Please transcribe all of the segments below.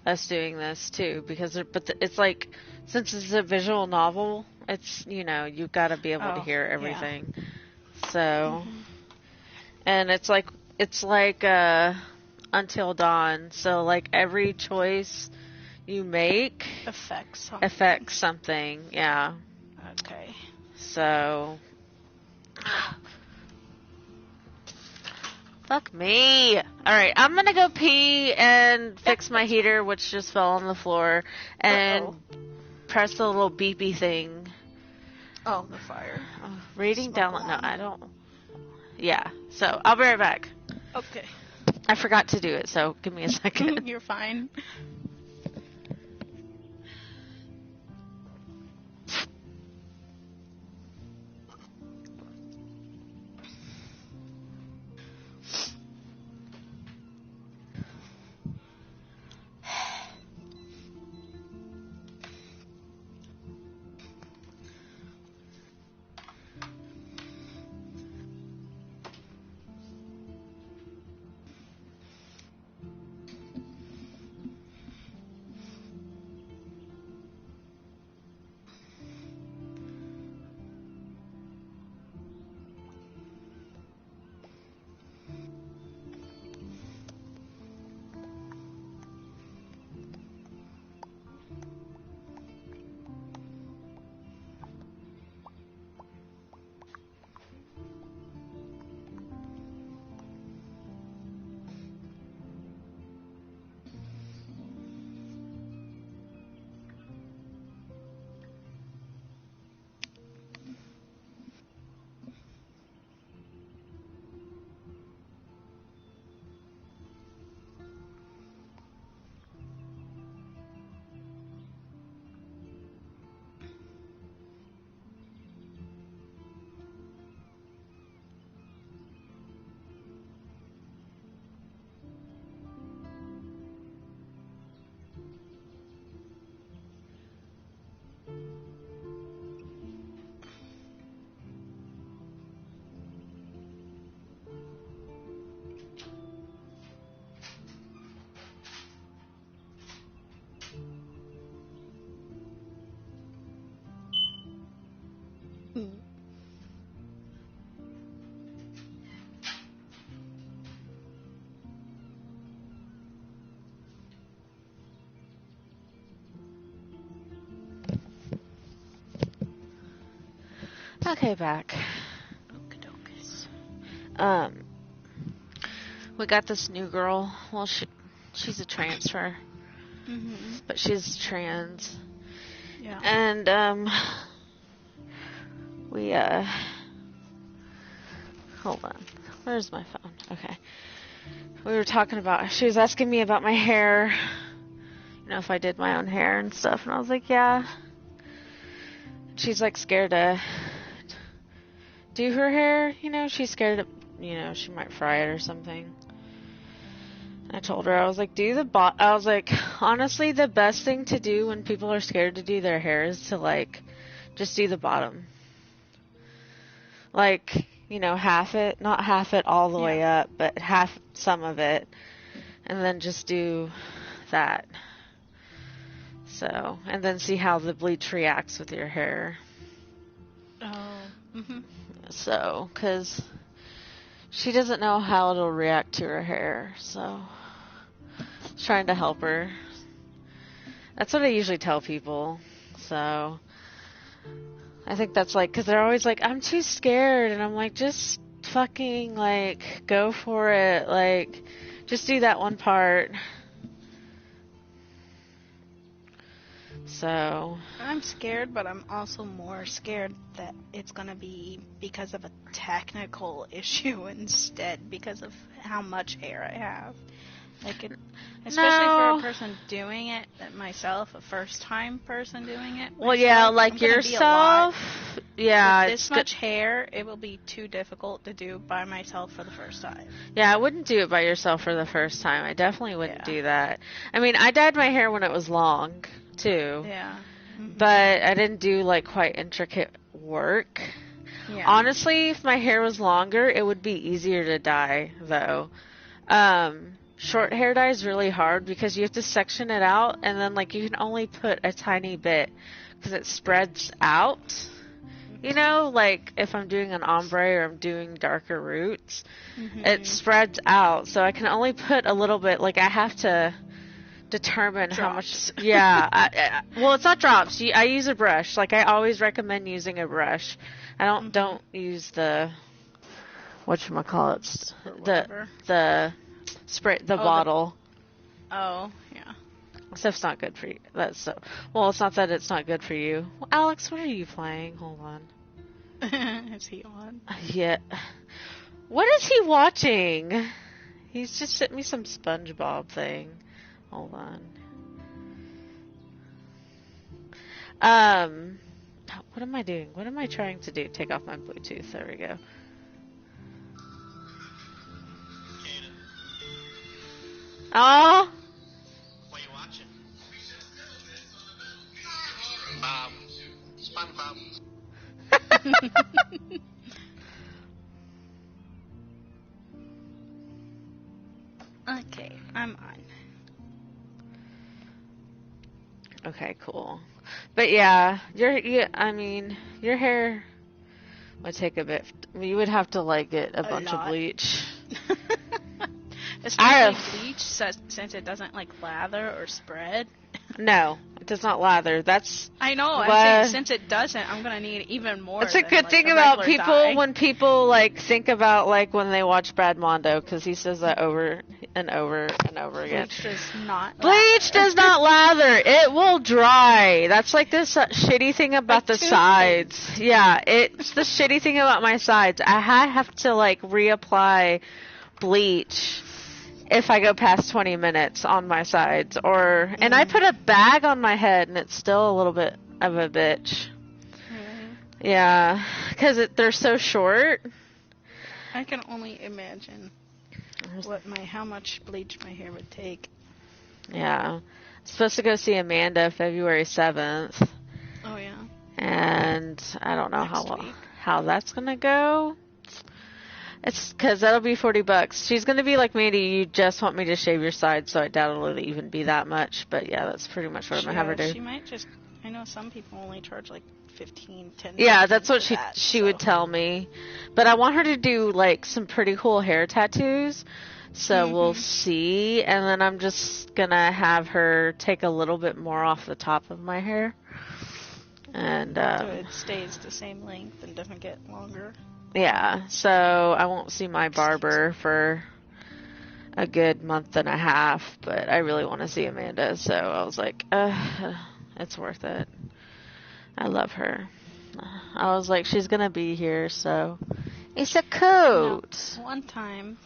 us doing this too, because it's like, since it's a visual novel, it's, you've got to be able to hear everything. Yeah. So, and it's like Until Dawn. So like every choice you make affects something. Yeah. Okay. So. Fuck me. Alright, I'm gonna go pee and fix my heater, which just fell on the floor, and press the little beepy thing. Oh, the fire. Reading down. No, I don't. Yeah, so I'll be right back. Okay. I forgot to do it, so give me a second. You're fine. Okay, back. Okey-dokes. We got this new girl. Well, she's a transfer. But she's trans. Yeah. And, we, hold on. Where's my phone? Okay. We were talking about, she was asking me about my hair. If I did my own hair and stuff. And I was like, yeah. She's, like, scared to do her hair. She's scared of, she might fry it or something. I told her, I was like, I was like, honestly, the best thing to do when people are scared to do their hair is to, like, just do the bottom. Like, half it, not half it all the way up, but half some of it, and then just do that. So, and then see how the bleach reacts with your hair. Oh. So, because she doesn't know how it'll react to her hair, so trying to help her. That's what I usually tell people. So I think that's like, because they're always like, I'm too scared, and I'm like, just fucking like go for it, like just do that one part. So I'm scared, but I'm also more scared that it's gonna be because of a technical issue instead, because of how much hair I have. Like, especially for a person doing it, myself, a first-time person doing it. Well, yeah, like yourself. Yeah, with this much hair, it will be too difficult to do by myself for the first time. Yeah, I wouldn't do it by yourself for the first time. I definitely wouldn't do that. I mean, I dyed my hair when it was long, too. Yeah. But I didn't do, like, quite intricate work. Yeah. Honestly, if my hair was longer, it would be easier to dye, though. short hair dye is really hard because you have to section it out, and then like you can only put a tiny bit because it spreads out. You know, like if I'm doing an ombre or I'm doing darker roots, it spreads out. So I can only put a little bit. Like I have to determine how much. Yeah. Well, it's not drops. I use a brush. Like I always recommend using a brush. I don't use the whatchamacallit, the spray, the bottle. Yeah. Stuff's not good for you. That's so. Well, it's not that it's not good for you. Well, Alex, what are you playing? Hold on. Is he on? Yeah. What is he watching? He's just sent me some SpongeBob thing. Hold on. What am I doing? What am I trying to do? Take off my Bluetooth. There we go. Oh. What are you watching? SpongeBob. Okay, I'm on. Okay, cool. But yeah, your hair would take a bit. You would have to like get a bunch of bleach. Especially bleach, since it doesn't like lather or spread. No, it does not lather. That's I know. I'm saying since it doesn't, I'm gonna need even more. That's a good thing about people dye. when people like think about like when they watch Brad Mondo, because he says that over and over and over again. Bleach does not. Bleach does not lather. It will dry. That's like this shitty thing about the sides. Yeah, it's the shitty thing about my sides. I have to like reapply bleach if I go past 20 minutes on my sides, and I put a bag on my head, and it's still a little bit of a bitch. Yeah, because they're so short. I can only imagine how much bleach my hair would take. Yeah, I'm supposed to go see Amanda February 7th. Oh yeah. And I don't know how that's gonna go. It's because that'll be $40. She's going to be like, Mandy, you just want me to shave your sides, so I doubt it'll even be that much. But yeah, that's pretty much what I'm going to have her do. She might just, I know some people only charge like $15, $10. Yeah, that's what she would tell me. But I want her to do like some pretty cool hair tattoos. So we'll see. And then I'm just going to have her take a little bit more off the top of my hair. And so it stays the same length and doesn't get longer. Yeah, so I won't see my barber for a good month and a half, but I really want to see Amanda, so I was like, it's worth it. I love her. I was like, she's going to be here, so it's a coat. You know, one time,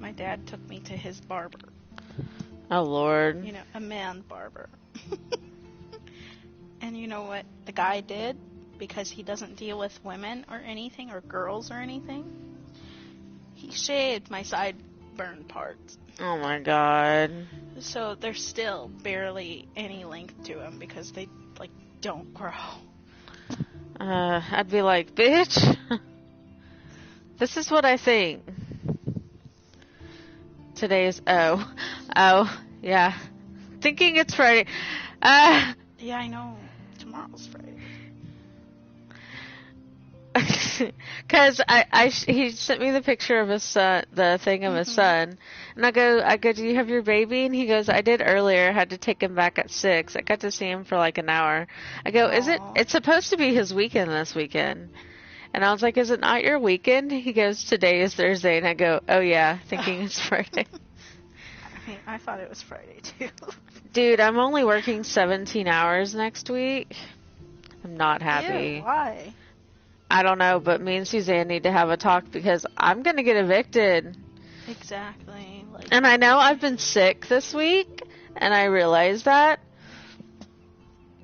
my dad took me to his barber. Oh, Lord. You know, a man barber. And you know what the guy did? Because he doesn't deal with women or anything, or girls or anything. He shaved my sideburn parts. Oh my God. So there's still barely any length to them because they, like, don't grow. I'd be like, bitch, this is what I think. Today is, yeah. Thinking it's Friday. Yeah, I know. Tomorrow's Friday. Because he sent me the picture of his son, the thing of his son, and I go, do you have your baby? And he goes, I did earlier. I had to take him back at 6. I got to see him for like an hour. I go, it's supposed to be his weekend this weekend. And I was like, is it not your weekend? He goes, today is Thursday. And I go, oh yeah, thinking it's Friday. I thought it was Friday too. Dude, I'm only working 17 hours next week. I'm not happy. Ew, why? I don't know, but me and Suzanne need to have a talk because I'm going to get evicted. Exactly. And I know I've been sick this week, and I realize that.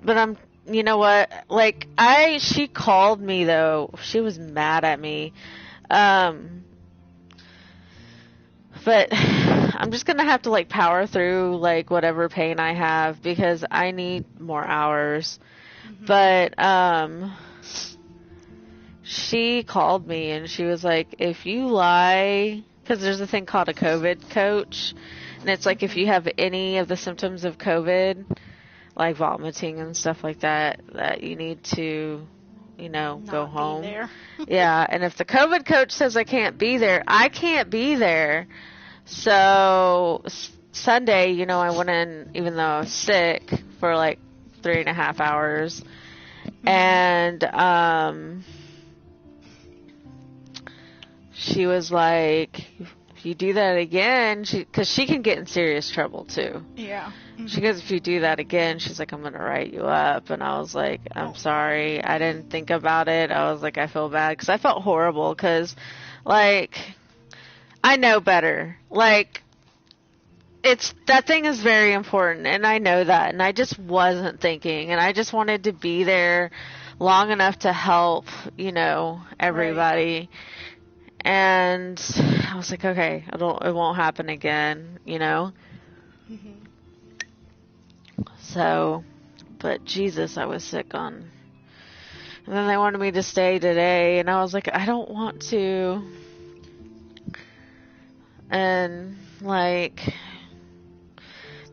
But you know what? Like, she called me, though. She was mad at me. But I'm just going to have to, like, power through, like, whatever pain I have because I need more hours. But, she called me and she was like, if you lie because there's a thing called a COVID coach, and it's like if you have any of the symptoms of COVID, like vomiting and stuff like that, that you need to, you know, go Not home. Be there. Yeah, and if the COVID coach says I can't be there, I can't be there. So Sunday, you know, I went in even though I was sick for like 3.5 hours, and she was like, if you do that again, because she can get in serious trouble too. Yeah. She goes, if you do that again, she's like, I'm going to write you up. And I was like, I'm sorry. I didn't think about it. I was like, I feel bad because I felt horrible because, like, I know better. Like, that thing is very important, and I know that. And I just wasn't thinking, and I just wanted to be there long enough to help, you know, everybody. Right. And I was like, okay, it won't happen again, you know. Mm-hmm. So, but Jesus, I was sick on. And then they wanted me to stay today, and I was like, I don't want to. And like,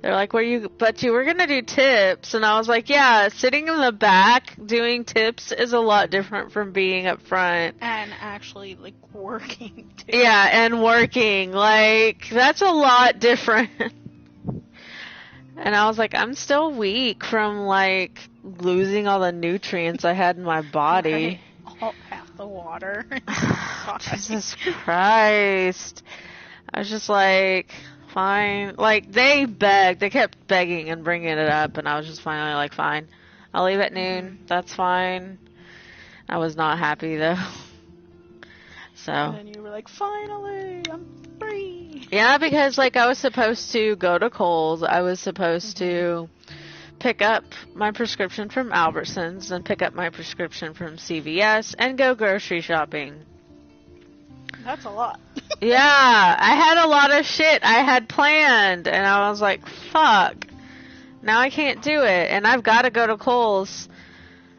they're like, but you were going to do tips. And I was like, yeah, sitting in the back doing tips is a lot different from being up front. And actually, like, working, too. Yeah, and working. Like, that's a lot different. And I was like, I'm still weak from, like, losing all the nutrients I had in my body. Right. Half the water. Jesus Christ. I was just like, fine. Like, they kept begging and bringing it up, and I was just finally like, fine. I'll leave at noon. That's fine. I was not happy, though. So. And then you were like, finally, I'm free. Yeah, because, like, I was supposed to go to Kohl's. I was supposed to pick up my prescription from Albertsons and pick up my prescription from CVS and go grocery shopping. That's a lot. Yeah, I had a lot of shit I had planned, and I was like, fuck. Now I can't do it, and I've got to go to Kohl's.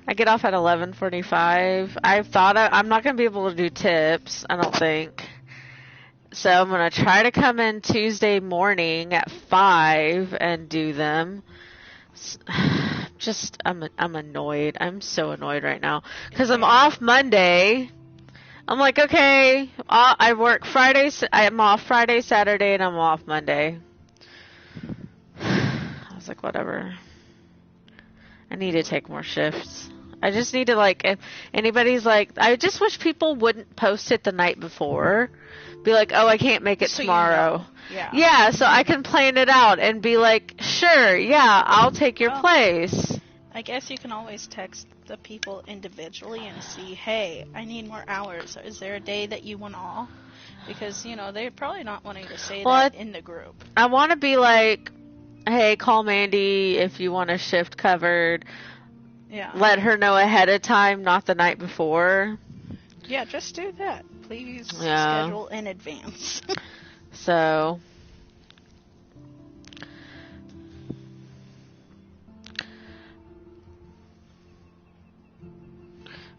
I get off at 11:45. I'm not going to be able to do tips, I don't think. So I'm going to try to come in Tuesday morning at 5 and do them. Just, I'm annoyed. I'm so annoyed right now. Because I'm off Monday. I'm like, okay, I work Friday, I'm off Friday, Saturday, and I'm off Monday. I was like, whatever. I need to take more shifts. I just need to, like, if anybody's like, I just wish people wouldn't post it the night before. Be like, oh, I can't make it tomorrow. You know. Yeah, so I can plan it out and be like, sure, yeah, I'll take your place. I guess you can always text the people individually and see, hey, I need more hours. Is there a day that you want off? Because, you know, they're probably not wanting to say that in the group. I want to be like, hey, call Mandy if you want a shift covered. Yeah. Let her know ahead of time, not the night before. Yeah, just do that. Please schedule in advance. So...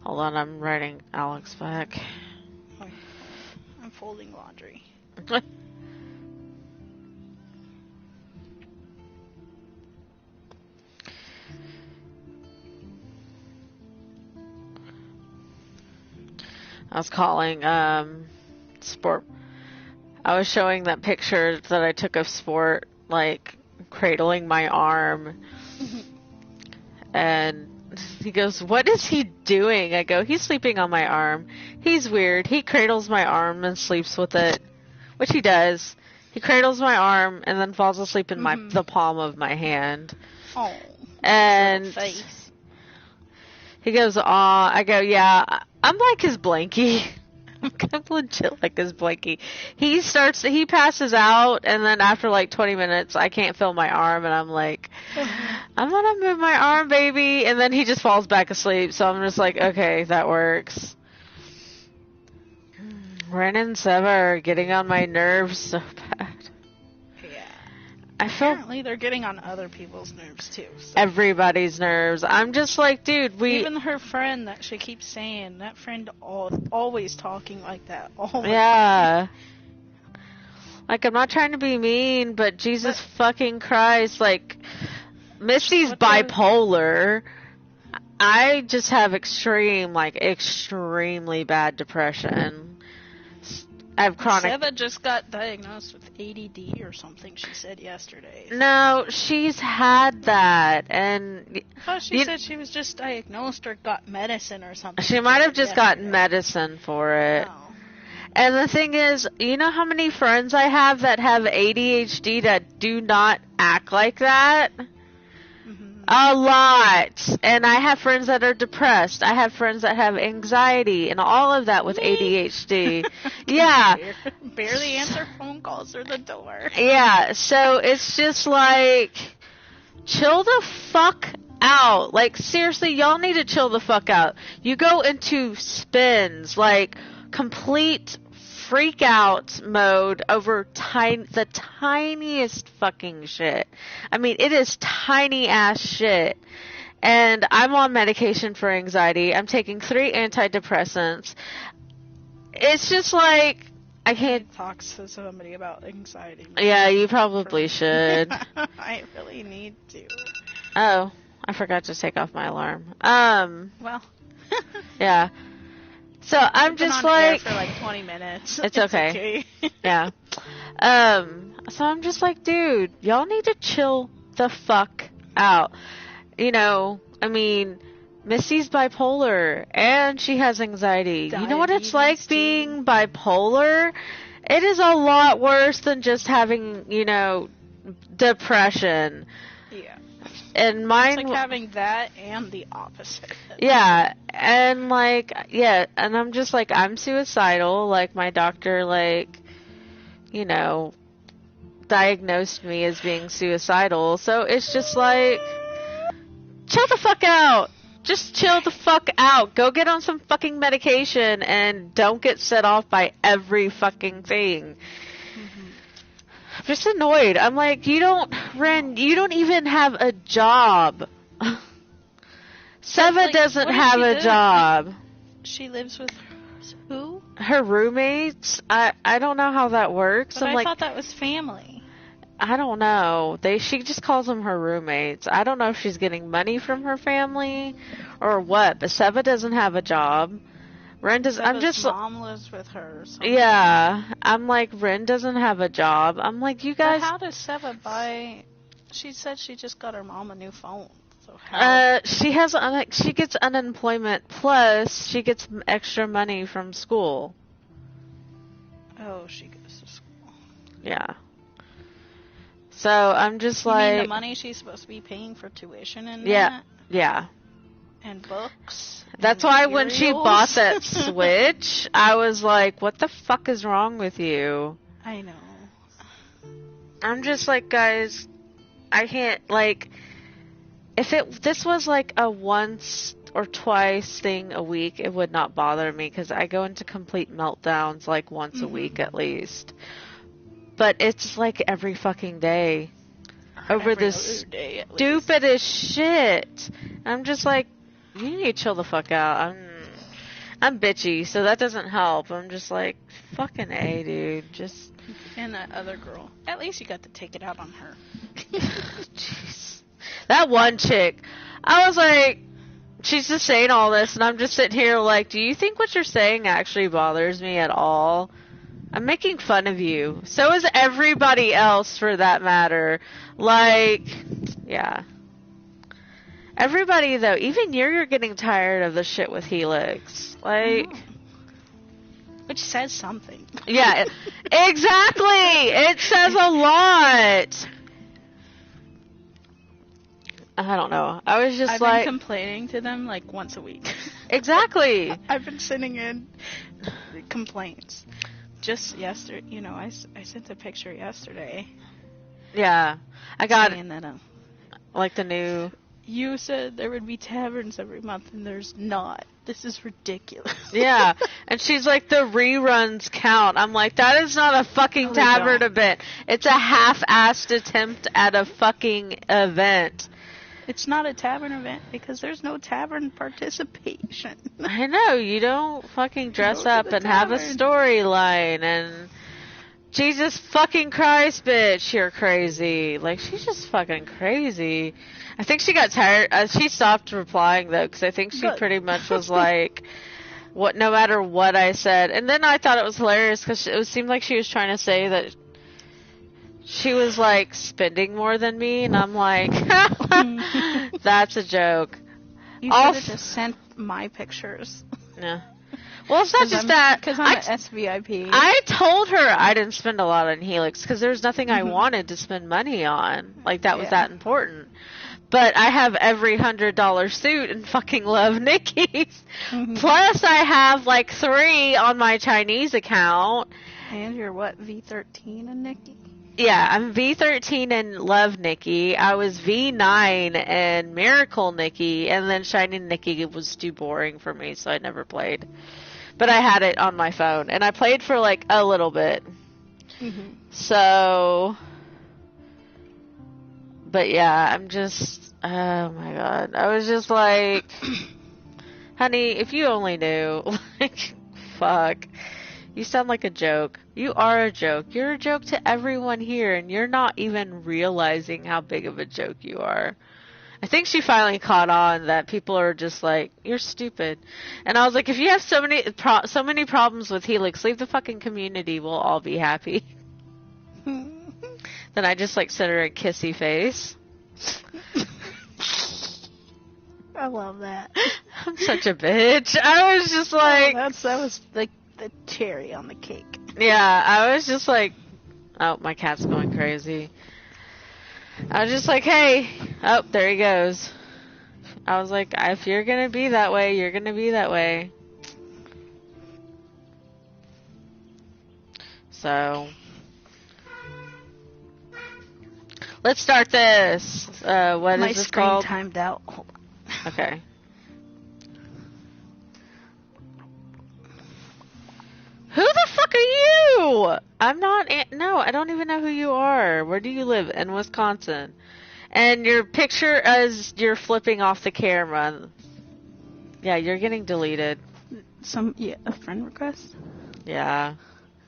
Hold on, I'm writing Alex back. I'm folding laundry. I was calling Sport. I was showing that picture that I took of Sport, like, cradling my arm. And he goes, what is he doing? I go, he's sleeping on my arm. He's weird. He cradles my arm and sleeps with it, which he does. He cradles my arm and then falls asleep in the palm of my hand. Oh, and face. He goes, aw. I go, yeah, I'm like his blankie. I'm legit like his blankie. He passes out, and then after like 20 minutes, I can't feel my arm, and I'm like, I'm gonna move my arm, baby, and then he just falls back asleep, so I'm just like, okay, that works. Ren and Seba are getting on my nerves so bad. Apparently they're getting on other people's nerves too. So. Everybody's nerves. I'm just like, dude, even her friend that she keeps saying, that friend always talking like that. Oh my yeah. God. Like, I'm not trying to be mean, but Jesus fucking Christ, like, Misty's bipolar. I just have extremely bad depression. I have chronic... Seva just got diagnosed with ADD or something, she said yesterday. No, she's had that, and... I thought she said she was just diagnosed or got medicine or something. She might have just gotten medicine for it. Oh. And the thing is, you know how many friends I have that have ADHD that do not act like that? A lot. And I have friends that are depressed. I have friends that have anxiety and all of that with ADHD. Yeah. Barely answer phone calls or the door. Yeah. So it's just like, chill the fuck out. Like, seriously, y'all need to chill the fuck out. You go into spins, like, complete freak out mode over the tiniest fucking shit. I mean, it is tiny ass shit. And I'm on medication for anxiety. I'm taking 3 antidepressants. It's just like, I can't talk to somebody about anxiety. Yeah, you probably should. I really need to. Oh, I forgot to take off my alarm. Well. Yeah. So I'm just like, for like 20 minutes. It's okay. Yeah. So I'm just like, dude, y'all need to chill the fuck out. You know, I mean, Missy's bipolar and she has anxiety. You know what it's like being bipolar? It is a lot worse than just having, you know, depression. Yeah. And mine, it's like having that and the opposite. Yeah, and like, yeah, and I'm just like, I'm suicidal. Like, my doctor, like, you know, diagnosed me as being suicidal. So it's just like, chill the fuck out. Just chill the fuck out. Go get on some fucking medication and don't get set off by every fucking thing. I'm just annoyed. I'm like, Ren, you don't even have a job. Seva like, doesn't have a job. She lives with who? Her roommates. I don't know how that works. But I thought that was family. I don't know. She just calls them her roommates. I don't know if she's getting money from her family or what. But Seva doesn't have a job. Ren does. I'm just. Mom lives with her. Yeah, I'm like, Ren doesn't have a job. I'm like, you guys. But how does Seva buy? She said she just got her mom a new phone. So how? She gets unemployment plus she gets extra money from school. Oh, she goes to school. Yeah. So I'm just you like. mean the money she's supposed to be paying for tuition and yeah, that? yeah. And books. That's and why materials. when she bought that Switch, I was like, what the fuck is wrong with you? I know. I'm just like, guys, I can't, like, if this was like a once or twice thing a week, it would not bother me because I go into complete meltdowns like once a week at least. But it's like every fucking day over this stupidest shit. I'm just like, you need to chill the fuck out. I'm bitchy, so that doesn't help. I'm just like, fucking A, dude. Just. And that other girl. At least you got to take it out on her. Jeez. That one chick. I was like, she's just saying all this, and I'm just sitting here like, do you think what you're saying actually bothers me at all? I'm making fun of you. So is everybody else, for that matter. Like, yeah. Everybody, though, even you're getting tired of the shit with Helix. Like, which says something. Yeah, exactly. It says a lot. I don't know. I was just I've like been complaining to them like once a week. Exactly. I've been sending in complaints. Just yesterday, you know, I sent a picture yesterday. Yeah, I got saying that, like the new. You said there would be taverns every month, and there's not. This is ridiculous. Yeah, and she's like, the reruns count. I'm like, that is not a fucking tavern event. It's a half-assed attempt at a fucking event. It's not a tavern event because there's no tavern participation. I know, you don't fucking dress up and have a storyline and Jesus fucking Christ, bitch, you're crazy. Like, she's just fucking crazy. I think she got tired. She stopped replying, though, because I think she Good. pretty much was like, no matter what I said. And then I thought it was hilarious, because it seemed like she was trying to say that she was, like, spending more than me, and I'm like, that's a joke. You should have just sent my pictures. Yeah. Well, it's not just that. Because I'm an SVIP. I told her I didn't spend a lot on Helix because there was nothing I wanted to spend money on. Like, that was that important. But I have every $100 suit and fucking love Nikki's. Plus, I have, like, 3 on my Chinese account. And you're what, V13 and Nikki? Yeah, I'm V13 and love Nikki. I was V9 and Miracle Nikki. And then Shining Nikki was too boring for me, so I never played. But I had it on my phone, and I played for, like, a little bit. So, but yeah, I'm just, oh my god. I was just like, honey, if you only knew, like, fuck. You sound like a joke. You are a joke. You're a joke to everyone here, and you're not even realizing how big of a joke you are. I think she finally caught on that people are just like, you're stupid. And I was like, if you have so many problems with Helix, leave the fucking community. We'll all be happy. Then I just, like, sent her a kissy face. I love that. I'm such a bitch. I was just like... that was, like, the cherry on the cake. Yeah, I was just like... Oh, my cat's going crazy. I was just like, hey, oh, there he goes. I was like, if you're going to be that way, you're going to be that way. So, let's start this. What is this called? My screen timed out. Hold on. Okay. Who the fuck are you? I'm not, no, I don't even know who you are. Where do you live? In Wisconsin. And your picture as you're flipping off the camera. Yeah, you're getting deleted. A friend request? Yeah.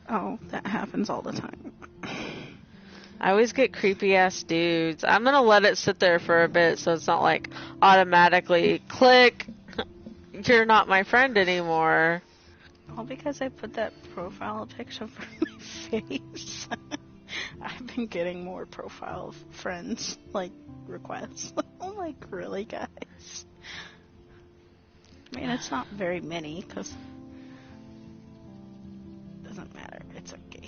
Oh, that happens all the time. I always get creepy ass dudes. I'm gonna let it sit there for a bit so it's not like automatically click, you're not my friend anymore. All because I put that profile picture for my face. I've been getting more profile friends, like, requests. I'm like, really, guys? I mean, it's not very many, because it doesn't matter. It's okay.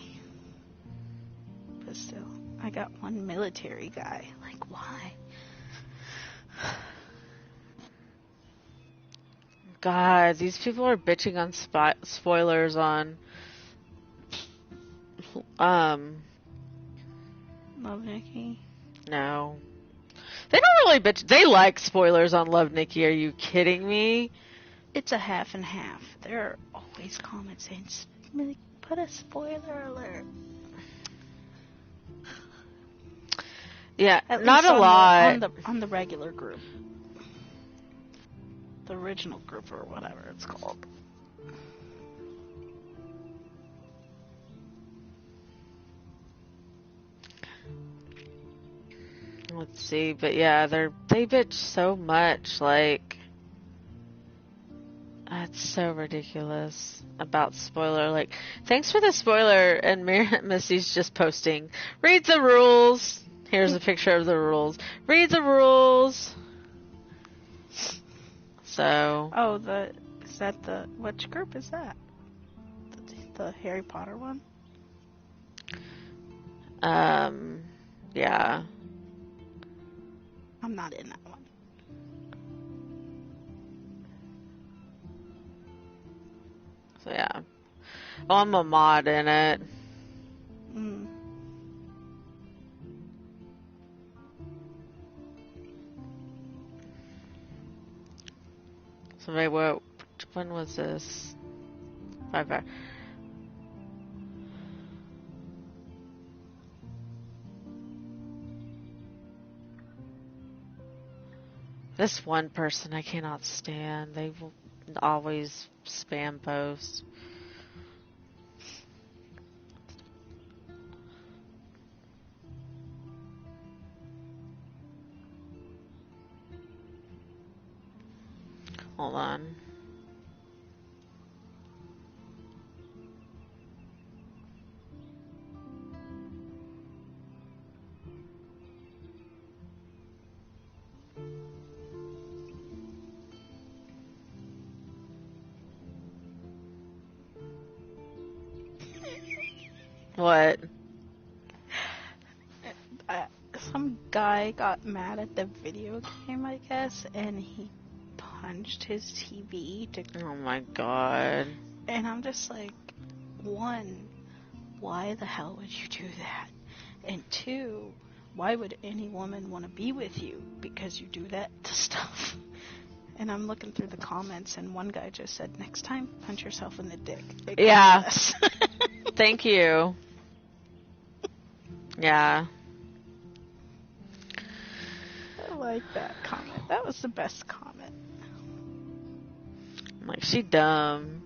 But still, I got one military guy. Like, why? God, these people are bitching on spoilers on Love Nikki. No. They don't really bitch. They like spoilers on Love Nikki. Are you kidding me? It's a half and half. There are always comments saying, put a spoiler alert. Yeah, At not least a lot. on the regular group. The original group or whatever it's called. Let's see, but yeah, they bitch so much, like, that's so ridiculous about spoiler. Like, thanks for the spoiler, and Missy's just posting, read the rules. Here's a picture of the rules. Read the rules. So. Oh, which group is that? The Harry Potter one? Yeah. I'm not in that one. So yeah. Oh, I'm a mod in it. Mm. So wait, when was this? Okay. This one person I cannot stand. They will always spam post. Hold on. What? Some guy got mad at the video game, I guess, and he punched his TV to. Oh my god. And I'm just like, one, why the hell would you do that? And two, why would any woman want to be with you because you do that to stuff? And I'm looking through the comments, and one guy just said, next time, punch yourself in the dick. Yeah. Thank you. Yeah. I like that comment. That was the best comment. I'm like, she dumb.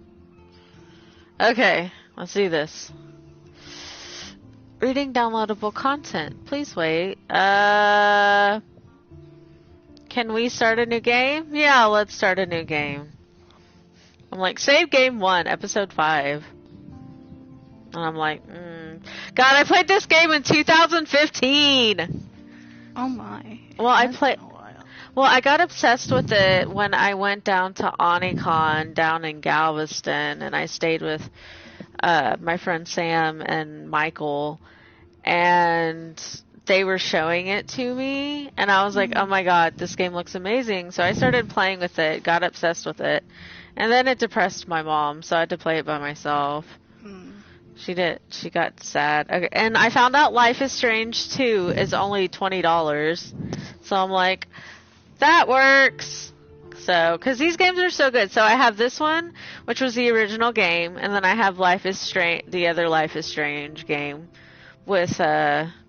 Okay, let's do this. Reading downloadable content. Please wait. Can we start a new game? Yeah, let's start a new game. I'm like, save game 1, episode 5. And I'm like, God, I played this game in 2015! Oh my. Well, I got obsessed with it when I went down to Onicon down in Galveston, and I stayed with my friend Sam and Michael, and they were showing it to me, and I was like, oh my god, this game looks amazing. So I started playing with it, got obsessed with it, and then it depressed my mom, so I had to play it by myself. She got sad. Okay, and I found out Life is Strange 2 is only $20. So I'm like, that works. So, cause these games are so good. So I have this one, which was the original game, and then I have Life is Strange, the other Life is Strange game with,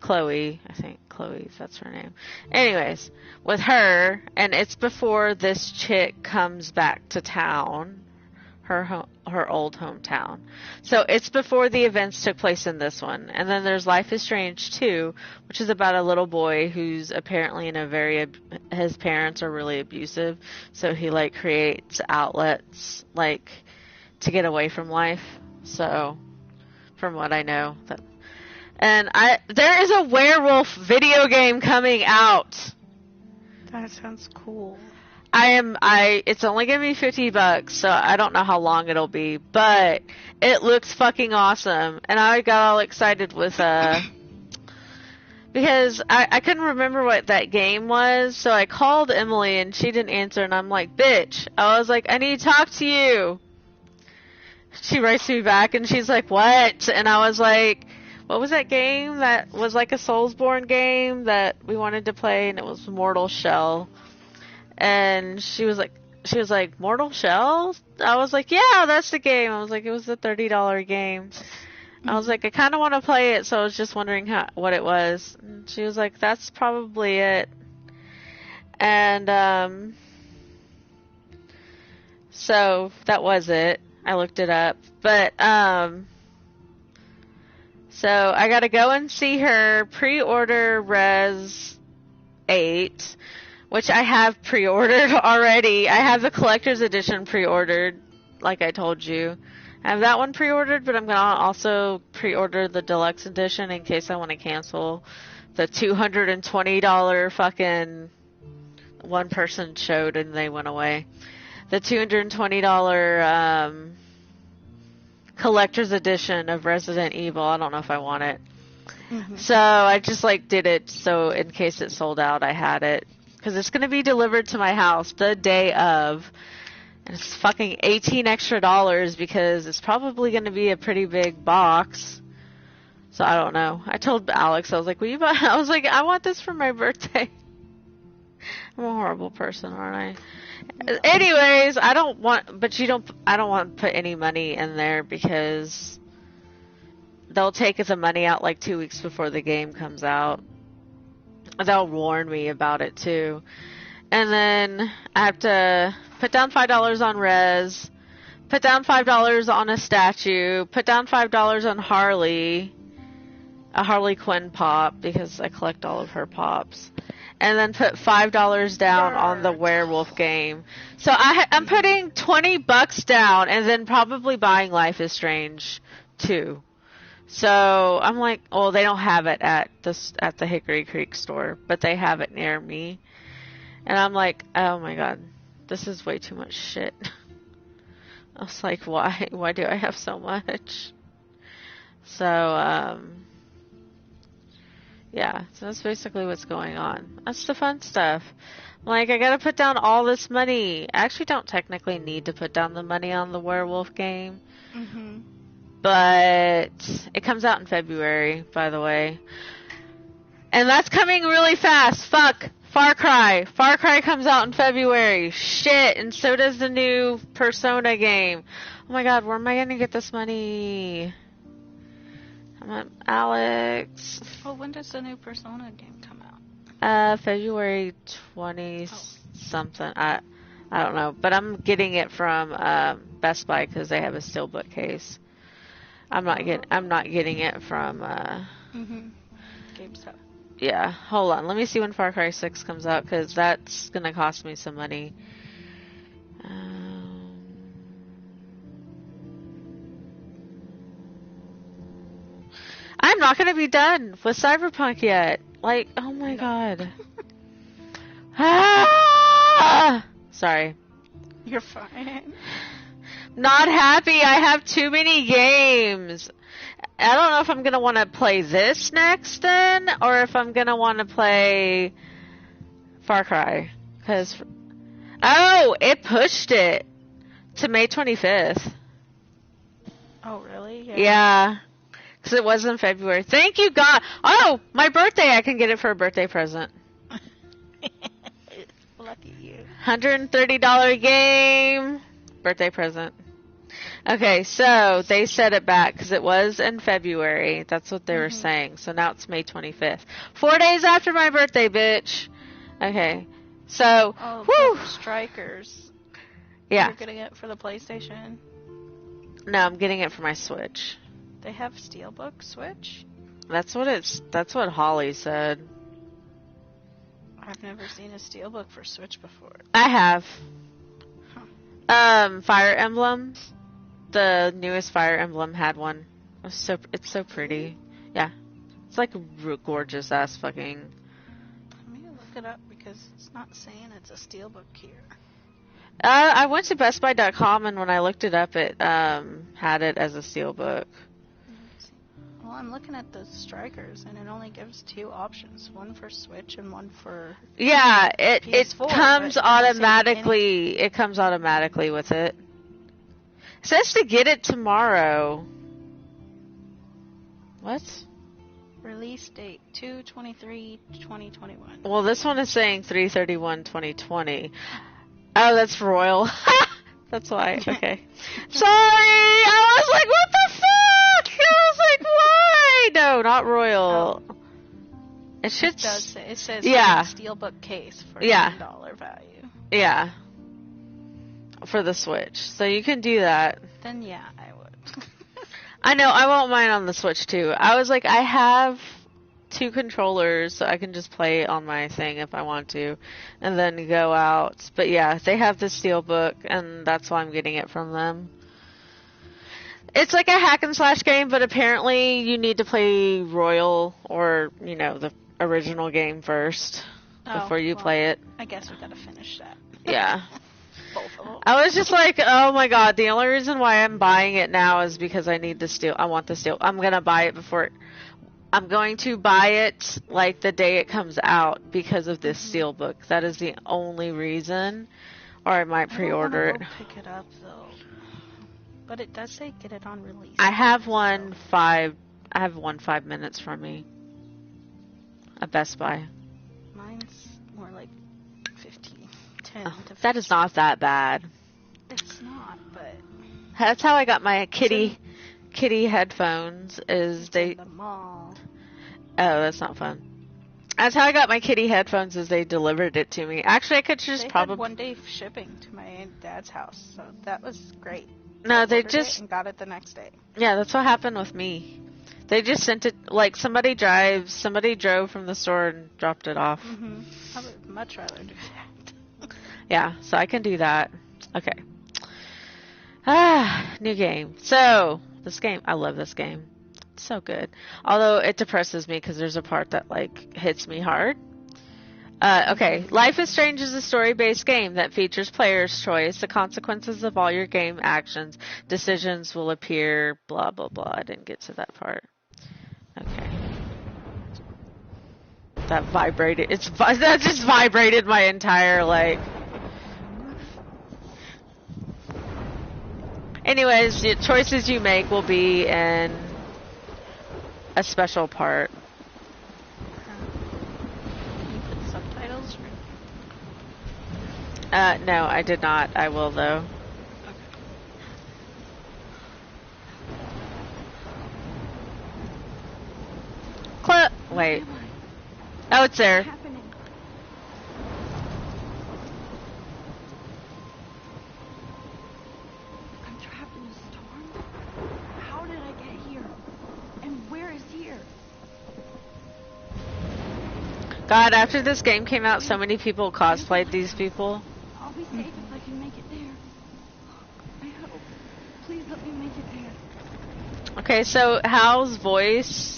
Chloe. I think Chloe, that's her name. Anyways, with her, and it's before this chick comes back to town. Her old hometown. So it's before the events took place in this one. And then there's Life is Strange 2, which is about a little boy who's apparently his parents are really abusive. So he like creates outlets like to get away from life. So from what I know. There is a werewolf video game coming out. That sounds cool. It's only gonna be $50, so I don't know how long it'll be, but it looks fucking awesome. And I got all excited with, because I couldn't remember what that game was, so I called Emily and she didn't answer, and I'm like, bitch. I was like, I need to talk to you. She writes me back and she's like, what? And I was like, what was that game that was like a Soulsborne game that we wanted to play, and it was Mortal Shell. And she was like, Mortal Shell? I was like, yeah, that's the game. I was like, it was the $30 game. I was like, I kind of want to play it, so I was just wondering what it was. And she was like, that's probably it. And, so that was it. I looked it up. But, so I gotta go and see her pre-order Res 8. Which I have pre-ordered already. I have the collector's edition pre-ordered, like I told you. I have that one pre-ordered, but I'm going to also pre-order the deluxe edition in case I want to cancel the $220 fucking one person showed and they went away. The $220 collector's edition of Resident Evil. I don't know if I want it. So I just like did it so in case it sold out, I had it. Because it's going to be delivered to my house the day of. And it's fucking $18 extra because it's probably going to be a pretty big box. So I don't know. I told Alex, I was like, will you buy? I was like, I want this for my birthday. I'm a horrible person, aren't I? Anyways, I don't want to put any money in there because they'll take the money out like 2 weeks before the game comes out. They'll warn me about it too. And then I have to put down $5 on Res, put down $5 on a statue, put down $5 on Harley, a Harley Quinn pop because I collect all of her pops. and then put $5 down on the werewolf game. So I'm putting $20 down, and then probably buying Life is Strange 2. So I'm like, well, they don't have it at the Hickory Creek store, but they have it near me. And I'm like, oh my god, this is way too much shit. I was like, why? Why do I have so much? So, yeah, so that's basically what's going on. That's the fun stuff. Like, I gotta put down all this money. I actually don't technically need to put down the money on the werewolf game. Mm-hmm. But it comes out in February, by the way. And that's coming really fast. Fuck. Far Cry. Far Cry comes out in February. Shit. And so does the new Persona game. Oh my god, where am I going to get this money? Come on, Alex. Well, when does the new Persona game come out? February 20 something. I don't know. But I'm getting it from Best Buy because they have a steelbook case. I'm not getting it from GameStop. Yeah, hold on. Let me see when Far Cry 6 comes out, because that's going to cost me some money. I'm not going to be done with Cyberpunk yet. Like, oh my god. Sorry. You're fine. Not happy. I have too many games. I don't know if I'm going to want to play this next then, or if I'm going to want to play Far Cry. Oh, it pushed it to May 25th. Oh, really? Yeah. Because it was in February. Thank you, God. Oh, my birthday. I can get it for a birthday present. Lucky you. $130 game. Birthday present. Okay, so they set it back because it was in February. That's what they were saying. So now it's May 25th. 4 days after my birthday, bitch. Okay, so, whew. Strikers. Yeah. You're getting it for the PlayStation? No, I'm getting it for my Switch. They have Steelbook Switch? That's what Holly said. I've never seen a Steelbook for Switch before. I have. Huh. Fire Emblem. The newest Fire Emblem had one. It's so pretty. Yeah. It's like a gorgeous ass fucking... Let me look it up because it's not saying it's a Steelbook here. I went to bestbuy.com and when I looked it up it had it as a Steelbook. Well, I'm looking at the Strikers and it only gives 2 options. One for Switch and one for Yeah, it PS4, comes automatically. It comes automatically with it. It says to get it tomorrow. What? Release date 2/23/2021. Well, this one is saying 3/31/2020. Oh, that's Royal. That's why. Okay. Sorry! I was like, what the fuck? I was like, why? No, not Royal. Oh. It should... It says yeah. Steelbook case for Yeah. $10 value. Yeah. For the Switch. So you can do that. Then yeah, I would. I know, I won't mind on the Switch too. I was like, I have 2 controllers, so I can just play on my thing if I want to, and then go out. But yeah, they have the Steelbook, and that's why I'm getting it from them. It's like a hack and slash game, but apparently you need to play Royal or, the original game first before you play it. I guess we gotta finish that. Yeah. Both of them. I was just like, oh my god, the only reason why I'm buying it now is because I want the Steel. I'm gonna buy it I'm going to buy it like the day it comes out because of this Steelbook. That is the only reason. Or I might pre-order it. Pick it up though. But it does say get it on release. I have one 5 minutes from me. At Best Buy. Mine's more like 15. 10 to 15. That is not that bad. It's not, but That's how I got my kitty headphones. Is they in the mall. Oh, that's not fun. That's how I got my kitty headphones. Is they delivered it to me. Actually, I could just They probably had 1 day shipping to my dad's house, so that was great. No, they ordered it just and got it the next day. Yeah, that's what happened with me. They just sent it, like somebody drove from the store and dropped it off. I would much rather do that. Yeah, so I can do that. Okay. New game. So, this game, I love this game. It's so good. Although it depresses me because there's a part that like hits me hard. Okay, Life is Strange is a story-based game that features player's choice. The consequences of all your game actions, decisions will appear, blah, blah, blah. I didn't get to that part. Okay. That vibrated. That just vibrated my entire, like... Anyways, the choices you make will be in a special part. Subtitles? No, I did not. I will, though. Wait. Oh, it's there. I'm trapped in a storm? How did I get here? And where is here? God, after this game came out, so many people cosplayed these people. I'll be safe if I can make it there. I hope. Please let me make it there. Okay, so Hal's voice...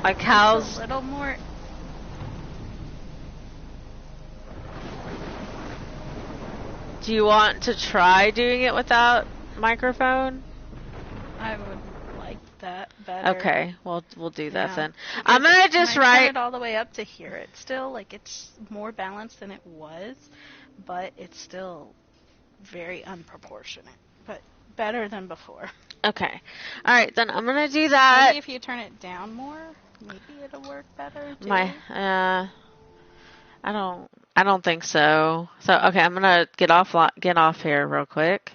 Like Hal's... A little more... Do you want to try doing it without microphone? I would like that better. Okay, well, we'll do that then. Because I'm gonna just turn write... it all the way up to hear it. Still, like, it's more balanced than it was, but it's still very unproportionate. But better than before. Okay. Alright, then I'm gonna do that. Maybe if you turn it down more, maybe it'll work better, too. I don't think so. So, okay, I'm gonna get off here real quick.